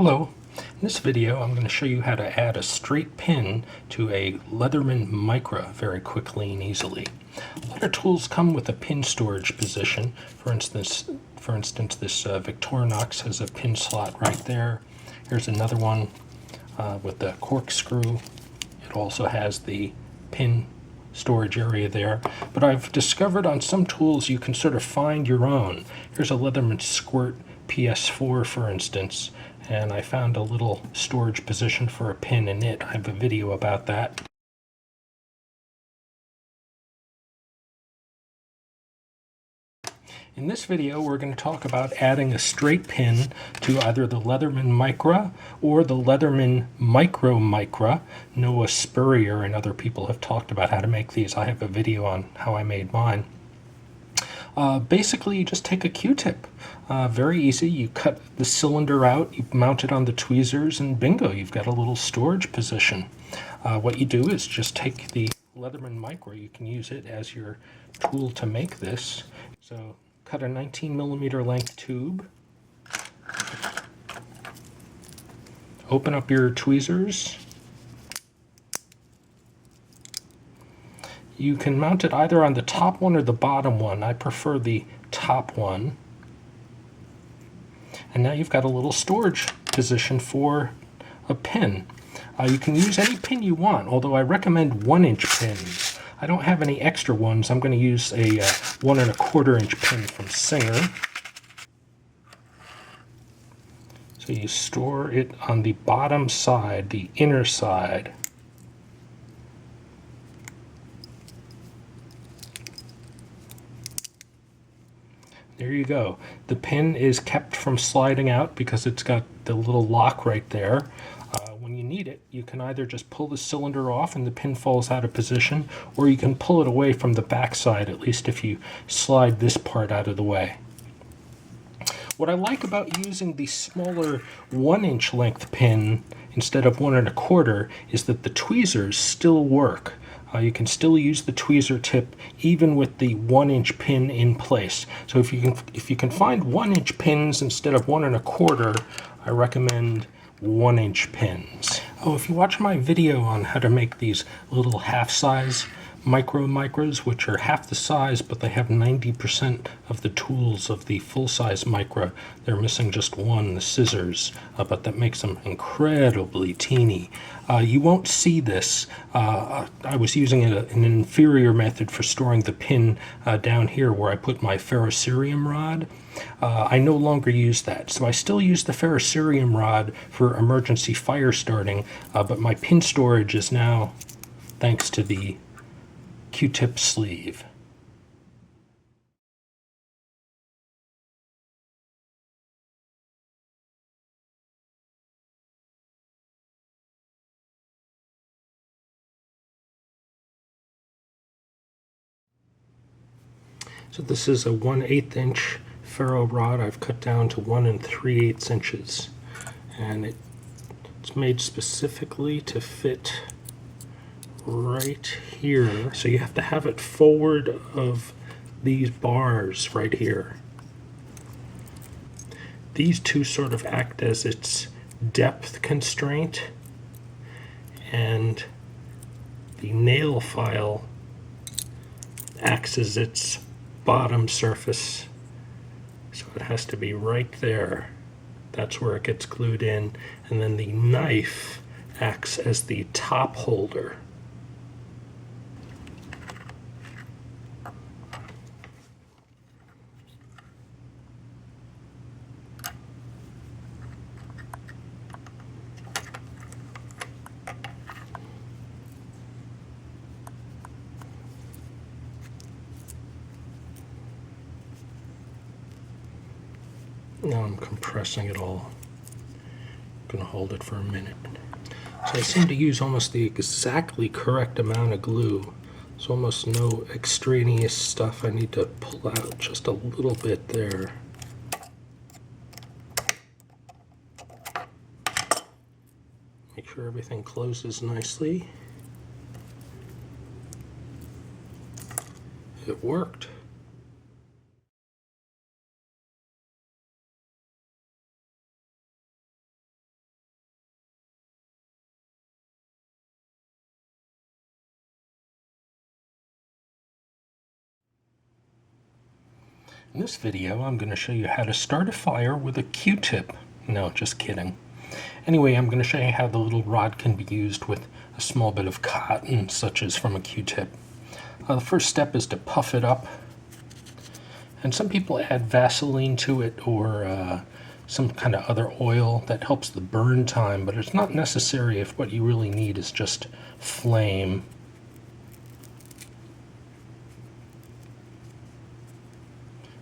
Hello. In this video I'm going to show you how to add a straight pin to a Leatherman Micra very quickly and easily. A lot of tools come with a pin storage position. For instance, this Victorinox has a pin slot right there. Here's another one with the corkscrew. It also has the pin storage area there. But I've discovered on some tools you can sort of find your own. Here's a Leatherman Squirt PS4, for instance, and I found a little storage position for a pin in it. I have a video about that. In this video, we're going to talk about adding a straight pin to either the Leatherman Micra or the Leatherman Micra. Noah Spurrier and other people have talked about how to make these. I have a video on how I made mine. Basically, you just take a Q-tip. Very easy. You cut the cylinder out, you mount it on the tweezers, and bingo, you've got a little storage position. What you do is just take the Leatherman Micra. You can use it as your tool to make this. So cut a 19mm length tube. Open up your tweezers. You can mount it either on the top one or the bottom one. I prefer the top one. And now you've got a little storage position for a pin. You can use any pin you want, although I recommend 1-inch pins. I don't have any extra ones. I'm going to use a 1 1/4 inch pin from Singer. So you store it on the bottom side, the inner side. There you go. The pin is kept from sliding out because it's got the little lock right there. When you need it, you can either just pull the cylinder off and the pin falls out of position, or you can pull it away from the back side, at least if you slide this part out of the way. What I like about using the smaller 1-inch length pin instead of 1 1/4 is that the tweezers still work. You can still use the tweezer tip even with the 1-inch pin in place. So if you can find 1-inch pins instead of 1 1/4, I recommend 1-inch pins. Oh, if you watch my video on how to make these little half-size Micras, which are half the size, but they have 90% of the tools of the full-size Micra. They're missing just one, the scissors, but that makes them incredibly teeny. You won't see this. I was using an inferior method for storing the pin down here where I put my ferrocerium rod. I no longer use that, so I still use the ferrocerium rod for emergency fire starting, but my pin storage is now thanks to the Q-tip sleeve. So this is a 1/8 inch ferro rod I've cut down to 1 3/8 inches, and it's made specifically to fit right here. So you have to have it forward of these bars right here. These two sort of act as its depth constraint, and the nail file acts as its bottom surface. So it has to be right there. That's where it gets glued in, and then the knife acts as the top holder. Now I'm compressing it all. I'm going to hold it for a minute. So I seem to use almost the exactly correct amount of glue. There's almost no extraneous stuff I need to pull out, just a little bit there. Make sure everything closes nicely. It worked. In this video, I'm going to show you how to start a fire with a Q-tip. No, just kidding. Anyway, I'm going to show you how the little rod can be used with a small bit of cotton, such as from a Q-tip. The first step is to puff it up. And some people add Vaseline to it or some kind of other oil that helps the burn time, but it's not necessary if what you really need is just flame.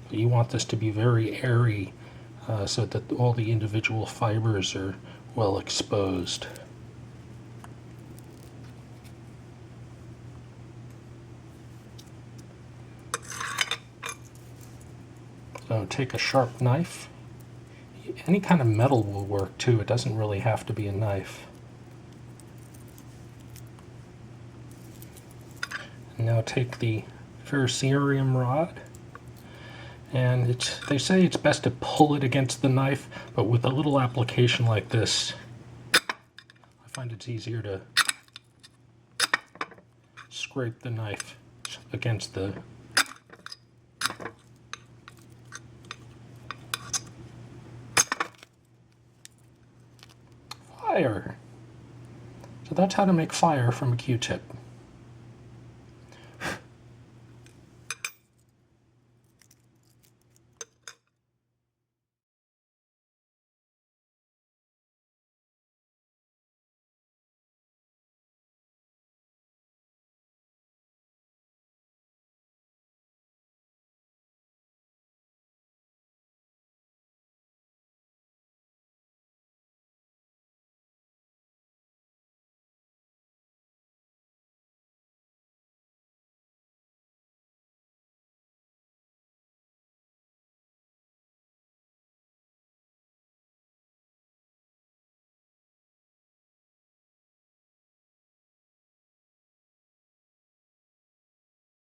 You want this to be very airy so that all the individual fibers are well exposed. So take a sharp knife. Any kind of metal will work too. It doesn't really have to be a knife. And now take the ferrocerium rod. And they say it's best to pull it against the knife, but with a little application like this, I find it's easier to scrape the knife against the fire. So that's how to make fire from a Q-tip.